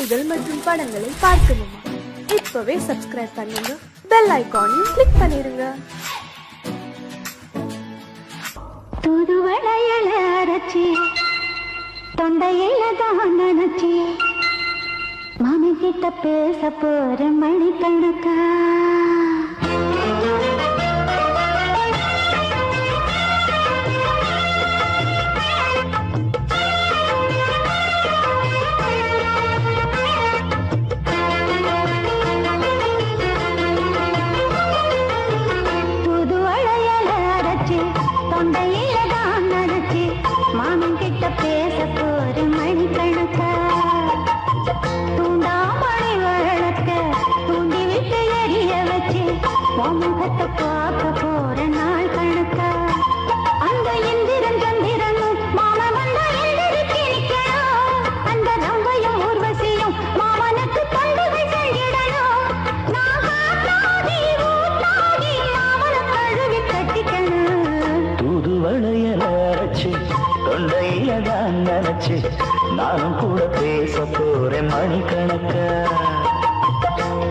செய்திகள் மற்றும் படங்களை பார்க்கணுமா? இப்பவே சப்ஸ்கிரைப் பண்ணுங்க, பெல் ஐகானையும் கிளிக் பண்ணிருங்க. தூதுவளையல அரைச்சி தொண்டையில தான் நினைச்சி மாமன் கிட்ட பேச போற மணிக்கணக்கா. தூதுவளையல அரைச்சி தொண்டையில தான் நினைச்சி மாமன் கிட்ட பேச போற மணிக்கணக்கா. தூண்டாமணி விளக்க தூண்டி விட்டு எரிய வச்சு முகத்தை பார்க்க போற நாள் கணக்கா. அந்த இந்திரன் சந்திரனும் மாமன் வந்த எந்திரிக்கு நிக்கணும். அந்த ரம்பையும் ஊர்வசியும் மாமனுக்கு தொண்டுகள் செஞ்சிடணும். நான் காத்தாடி ஊத்தாடி மாமனை கழுவி கட்டிக்கணும். தூதுவளையல அரைச்சு தொண்டையில தான் நினைச்சு நானும் கூட பேச போறேன் மணிக்கணக்க.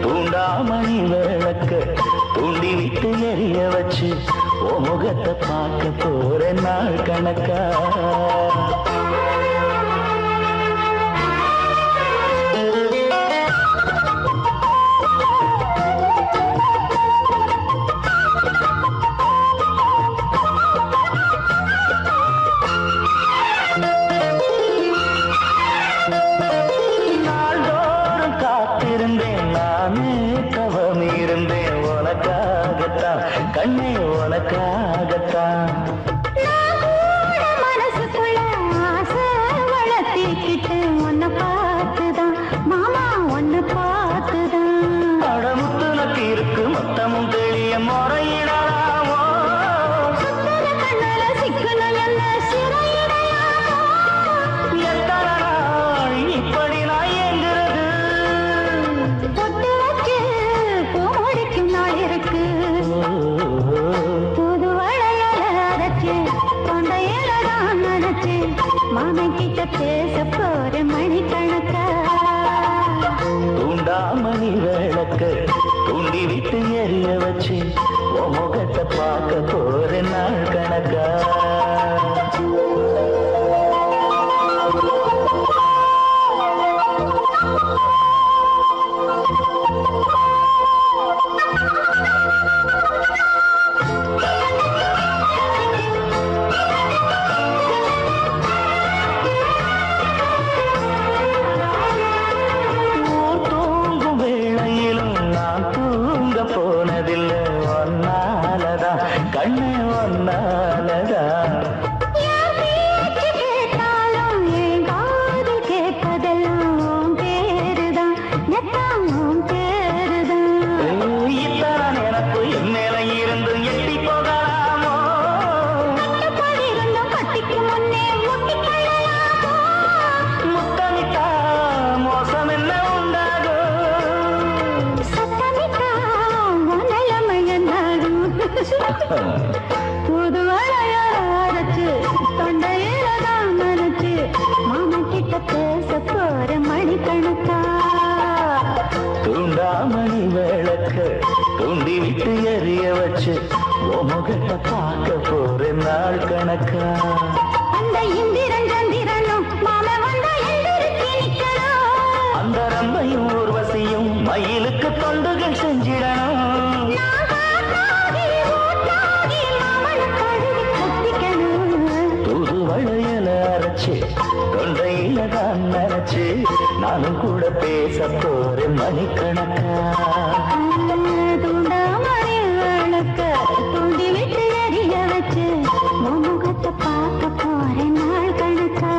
தூண்டாமணி விளக்க தூண்டி விட்டு எரிய வச்சு ஓ முகத்தை பார்க்க போறேன் நாள் கணக்கா. நாள்தோறும் காத்திருந்தேன் நானே தவம் இருந்தேன் உனக்காகத்தான் கண்ணே உனக்காகத்தான். மனசுக்குள்ள ஆசை வளர்த்திக்கிட்டு உன்னை பார்த்துதான் மாமா உன்னை பார்த்துதான். அடமுத்து நக்கு இருக்கு மொத்தமும் தெளிய முறையிடலாமோ. சுத்தர கண்ணல சிக்கணும் என்ன சிறையிடையாமோ. எத்தனை நாள் இப்படி நான் ஏங்குறது. பொட்டு வச்சு பூ முடிக்கும் நாள் இருக்கு. புது வளையல அரைச்சு தொண்டையில தான் நினைச்சு மாமன் கிட்ட பேச போற மணிக்கணக்கா. தூண்டாமணி விளக்க தூண்டி விட்டு எரிய வச்சு உன் முகத்தை பார்க்க போறேன் நாள் கணக்கா. ஊர் தூங்கும் வேளையிலும் நான் தூங்க போனதில்லை ஒன்னாலதான் கண்ணே ஒன்னாலதான். என் பேச்சு கேட்டாலும் என் காது கேட்பதெல்லாம் உன் பேருதான் எல்லாம் உன் பேருதான். இத்தான் எனக்கு என் மேல இருந்து எட்டி போகலாமோ. கட்டுப்பாடு இருந்தும் கட்டிக்கு முன்னே முட்டிக்கொள்ளலாமோ. முத்தமிட்டா மோசம் என்ன உண்டாகும். சத்தமிட்டா உன் நிலைமை என்னாகும். புது வளையல அரைச்சு தொண்டையில தான் நினைச்சு மாமன் கிட்ட பேச போற மணிக்கணக்கா. தூண்டாமணி விளக்க தூண்டி விட்டு எரிய வச்சு உன் முகத்தை பார்க்க போறேன் நாள் கணக்கா. அந்த இந்திரன் சந்திரனும் மாமன் வந்த எந்திரிக்கு நிக்கணும். அந்த ரம்பையும் ஊர்வசியும் மயிலுக்கு தொண்டுகள் செஞ்சிடணும். நான் காத்தாடி ஊத்தாடி மாமனை கழுவி கட்டிக்கணும். தூது வளையல அரைச்சு தொண்டையில தான் நினைச்சு நானும் கூட பேச போறேன் மணிக்கணக்கா. தூண்டாமணி விளக்க தூண்டி விட்டு எரிய வச்சு உன் முகத்தை பார்க்க போற நாள் கணக்கா.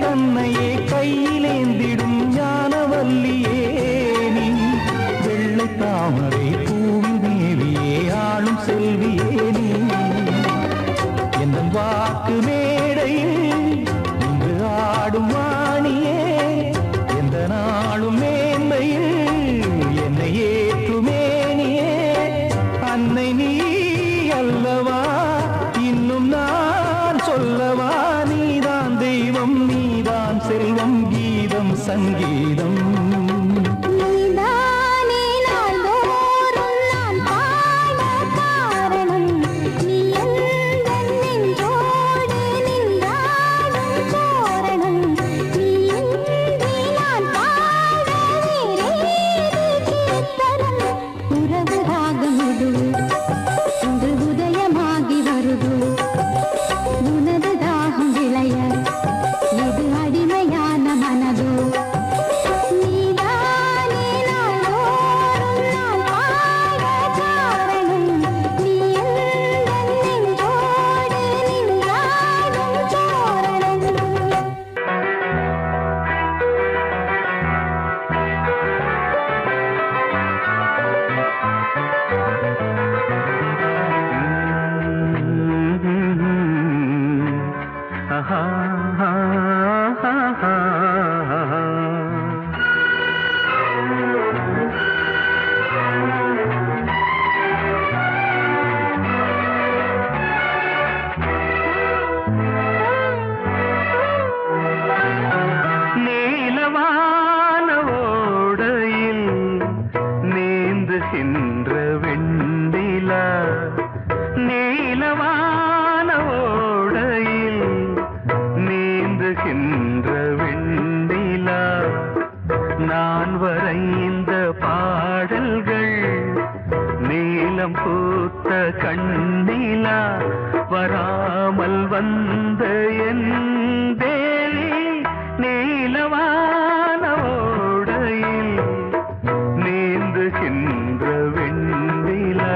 தன்னையே கையிலேந்திடும் ஞானவல்லியே நீ வெள்ளை தாமரை பூவில் தேவியே ஆளும் செல்வியே நீ என் வாக்கு மேடையில் இன்று ஆடும் வாணியே எந்த நாளும் மேன்மையில் என்னை ஏற்றுமேனியே அன்னை நீ அல்லவா இன்னும் நான் சொல்லவா நீதான் தெய்வம் நீதான் செல்வம் கீதம் சங்கீதம் நான் வரைந்த பாடல்கள் நீலம் பூத்த கண்ணிலா வராமல் வந்த என் தேவி நீலவான ஓடையில் நீந்துகின்ற வெண்ணிலா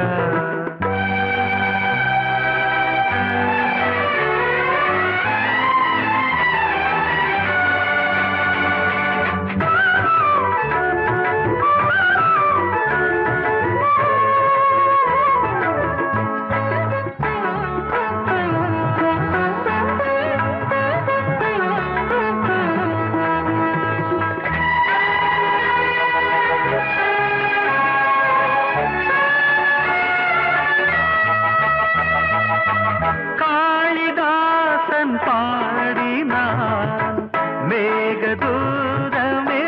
பாடினான் மேகதூதமே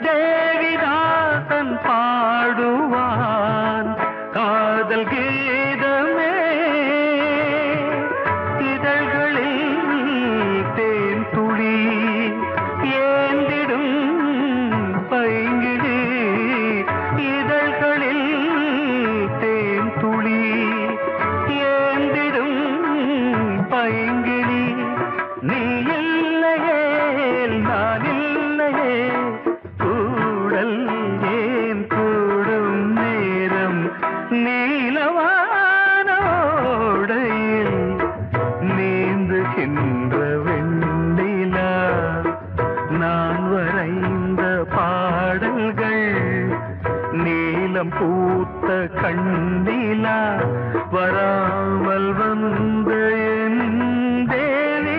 தேவிதாசன் பாடுவான் காதல் கீதமே இதழ்களில் தேன் துளி ஏந்திடும் பைங்கிடி இதழ்களில் தேன் துளி ஏந்திடும் பைங்கிளி நீ இல்லையே நான் இல்லையே கூடல் ஏன் கூடும் நேரம் நீலவானோடையில் நீந்துகின்ற வெண்ணிலா நான் வரைந்த பாடல்கள் நீலம் பூத்த கண்ணிலா வராமல் வந்த என் தேவி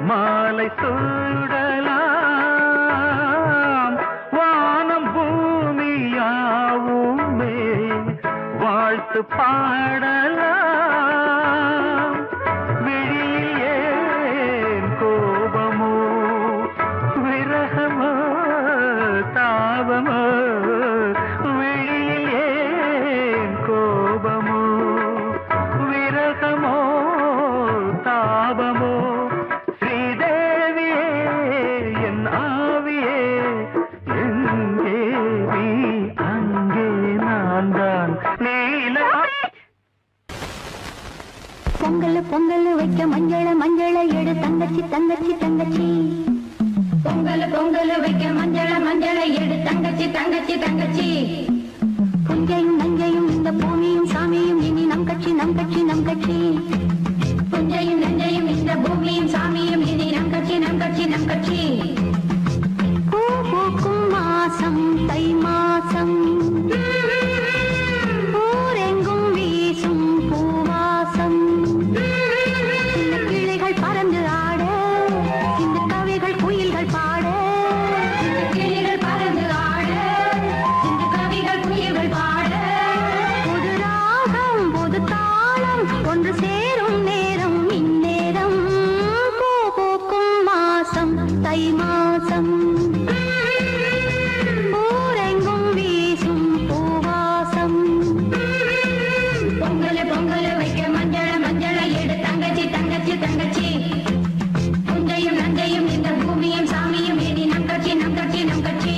மாலை சூடலாம் வானம் பூமியாவுமே வாழ்த்து பாடலாம் விழியில் ஏன் கோபமோ விரக தாபமோ விழியில் ஏன் கோபமோ விரகமோ தாபமோ ஸ்ரீதேவியே என் ஆவியே எங்கே நீ அங்கே நான் தான் நீல பொங்கல் பொங்கல் வைக்க மஞ்சள எடு தங்கச்சி தங்கச்சி தங்கச்சி பொங்கல் பொங்கல் வைக்க மஞ்சள எடு தங்கச்சி தங்கச்சி தங்கச்சி புஞ்சையும் நஞ்சையும் இந்த பூமியும் சாமியும் இனி நம் கட்சி நம் கட்சி நம் கட்சி புஞ்சையும் நஞ்சையும் இந்த பூமியும் சாமியும் இனி நம் கட்சி நம் கட்சி நம் கட்சி பூ பூக்கும் மாசம் தை மாசம் ஊரெங்கும் வீசும் பூவாசம் சின்ன கிளைகள் பறந்து ஆட இந்த கவிகள் குயில்கள் பாட கிளைகள் பறந்து ஆட இந்த கவிகள் குயில்கள் பாட புது ராகம் புது தாளம் ஒன்று சேரும் நேரம் இந்நேரம் பூ பூக்கும் மாசம் தை மாசம் ஊரெங்கும் வீசும் பூவாசம் பொங்கல் பொங்கல் வைக்க மஞ்சள எடு தங்கச்சி தங்கச்சி தங்கச்சி புஞ்சையும் நஞ்சையும் இந்த பூமியும் சாமியும் இனி நம் கட்சி நம் கட்சி நம் கட்சி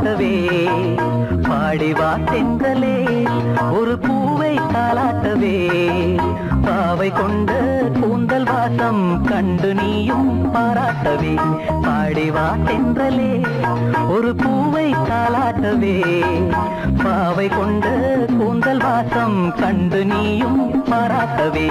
தாலாட்டவே பாடிவா தென்றலே ஒரு பூவை தாலாட்டவே பாவை கொண்ட கூந்தல் வாசம் கண்டு நீயும் பாராட்டவே பாடிவா தென்றலே ஒரு பூவை தாலாட்டவே பாவை கொண்ட கூந்தல் வாசம் கண்டு நீயும் பாராட்டவே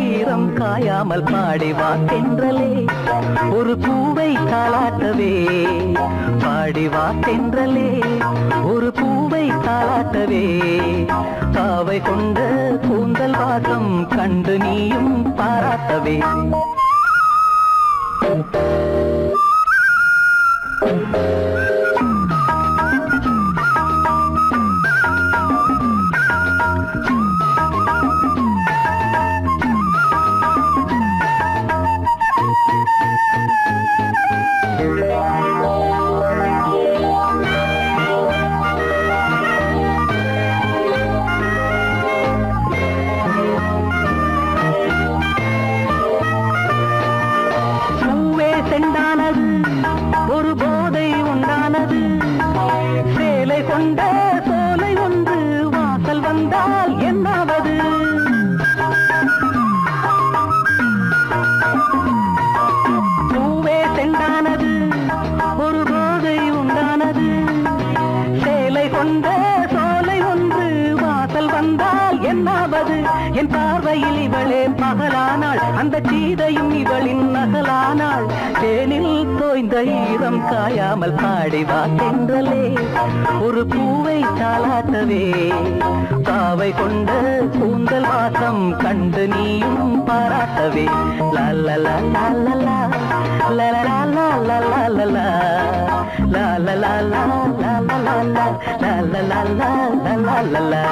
ஈரம் காயாமல் பாடிவா தென்றலே ஒரு பூவை தாலாட்டவே பாடிவா தென்றலே ஒரு பூவை தாலாட்டவே பாவை கொண்ட கூந்தல் வாசம் கண்டு நீயும் பாராட்டவே என் பார்வையில் இவளே பகலானாள் அந்த சீதையும் இவளின் நகலானாள் தேனில் தோய்ந்த ஈரம் காயாமல் பாடிவா தென்றலே ஒரு பூவை தாலாட்டவே பாவை கொண்ட கூந்தல் வாசம் கண்டு நீயும் பாராட்டவே லல்லலா லல்லலா லல்லலா லல்லலா லல்லலா லல்லலா லல்லலா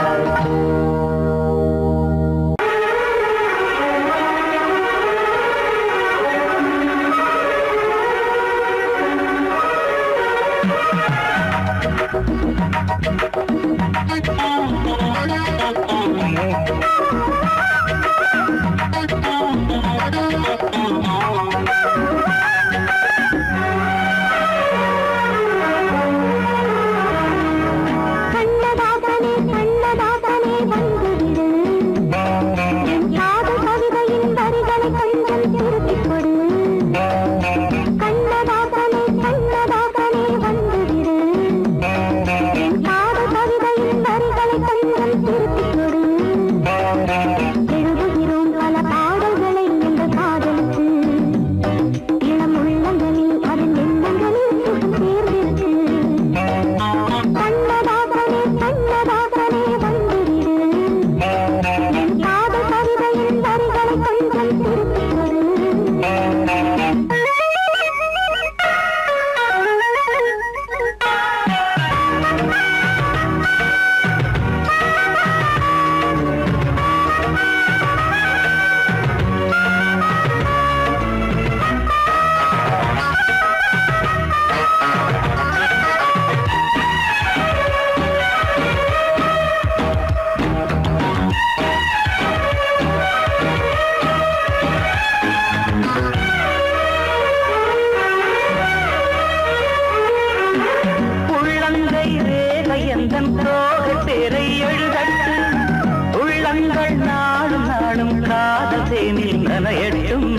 உள்ளங்கள் நாடும் நாடும் காதல் தேனில் நனையட்டும்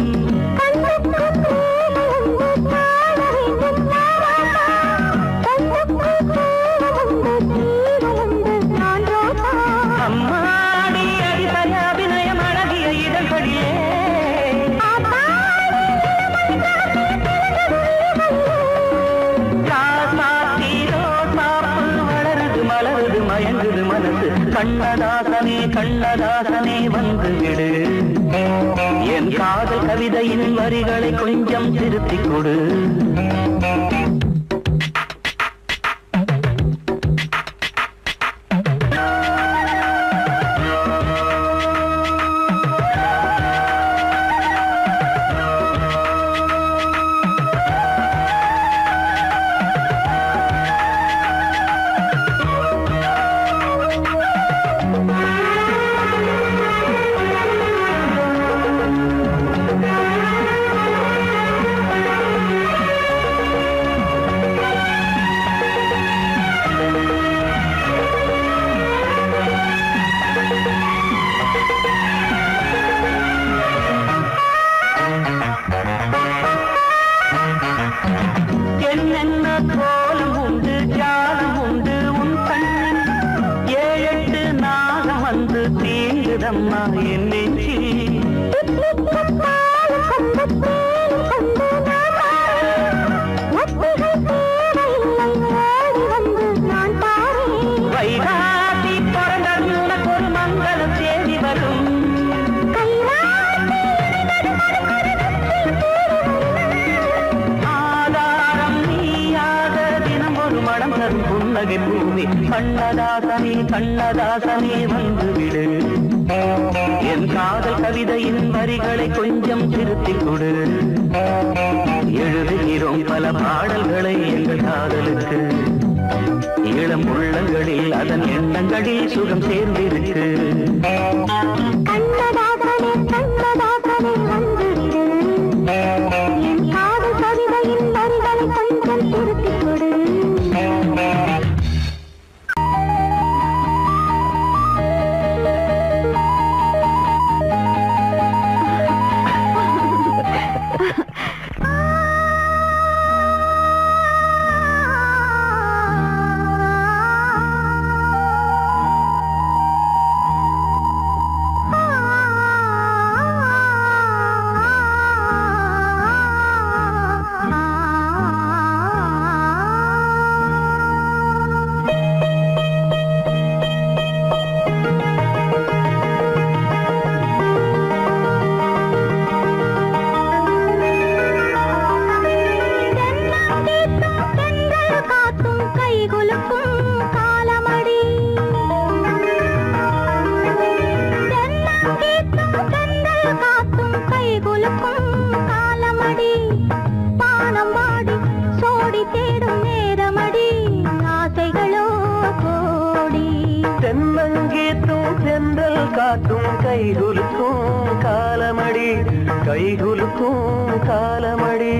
கண்ணதாசனே கண்ணதாசனே வந்து விடு என் காதல் கவிதையின் வரிகளை கொஞ்சம் திருத்திக் கொடு என்னென்ன கோலம் உண்டு ஜாலம் உண்டு உன் கண்ணில் 7-8 நாகம் வந்து தீங்குதம்மா என் நெஞ்சில் வைகாசி பிறந்தது உனக்கு ஒரு மங்களம் தேடி வரும் புன்னகை பூமி கண்ணதாசனே கண்ணதாசனே வந்து விடு என் காதல் கவிதையின் வரிகளை கொஞ்சம் திருத்திக் கொடு எழுதுகிறோம் பல பாடல்களை எங்கள் காதலுக்கு இளம் உள்ளங்களில் அதன் எண்ணங்களில் சுகம் சேர்ந்திருக்கு கண்ணதாசனே கண்ணதாசனே வந்து விடு என் காதல் கவிதையின் வரிகளை கொஞ்சம் திருத்திக் கொடு காட்டும் கைகுலுக்கும் காலமடி கைகுலுக்கும் காலமடி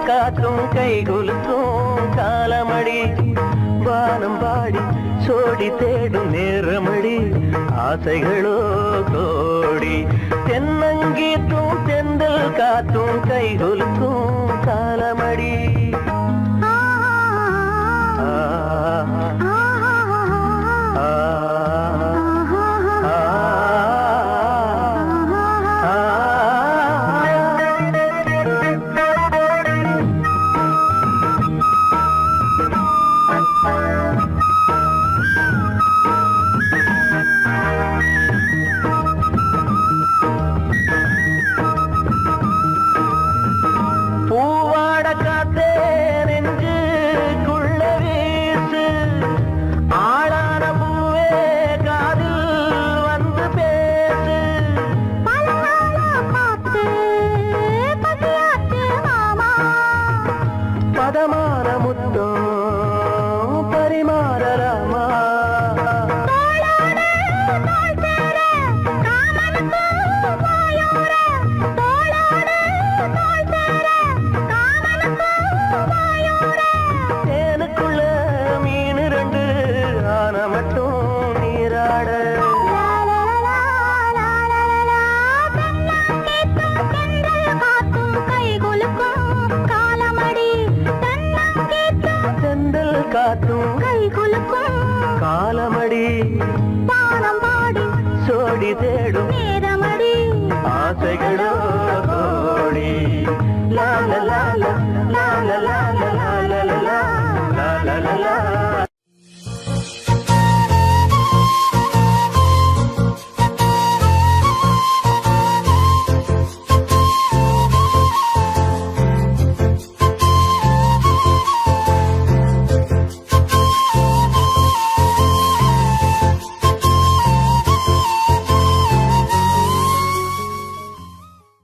காற்றும் கைகுலுக்கும் காலமடி வானம் பாடி சோடி தேடும் நேரமடி ஆசைகளோ கோடி தென்னங்கீற்றும் தென்றல் காற்றும் கைகுலுக்கும் காலமடி